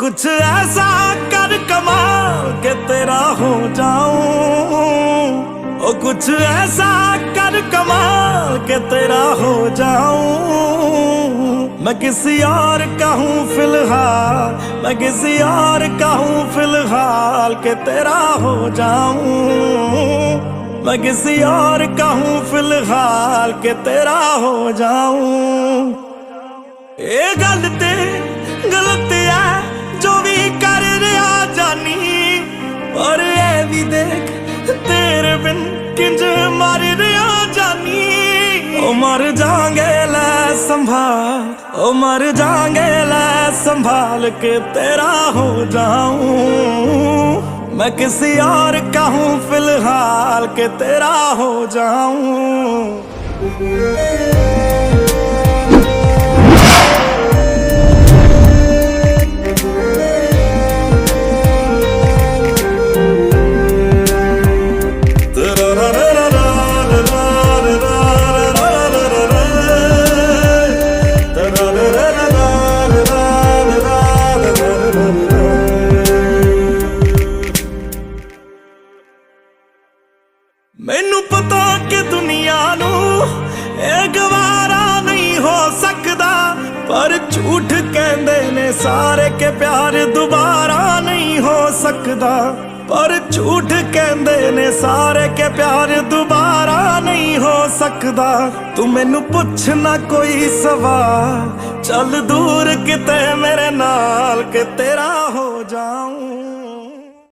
कुछ ऐसा कर कमाल के तेरा हो जाऊं, ओ कुछ ऐसा कर कमाल के तेरा हो जाऊं। मैं किसी और का हूँ फिलहाल, मैं किसी और का हूँ फिलहाल के तेरा हो जाऊं। मैं किसी और का हूँ फिलहाल के तेरा हो जाऊं। ये गल ते गलत है जो भी कर रहा जानी, और ये भी देख तेरे बिन किंज मर रहा जानी। ओ मर जाएंगे ले संभाल, ओ मर जाएंगे ले संभाल के तेरा हो जाऊं। मैं किसी और का हूँ फिलहाल के तेरा हो जाऊं। मैनू पता कि दुनिया नू ये गवारा नहीं हो सकदा, पर झूठ कहंदे ने सारे के प्यार दोबारा नहीं हो सकदा। पर झूठ कहंदे ने सारे के प्यार दोबारा नहीं हो सकदा। तू मैनू पुछ ना कोई सवाल, चल दूर किते मेरे नाल के तेरा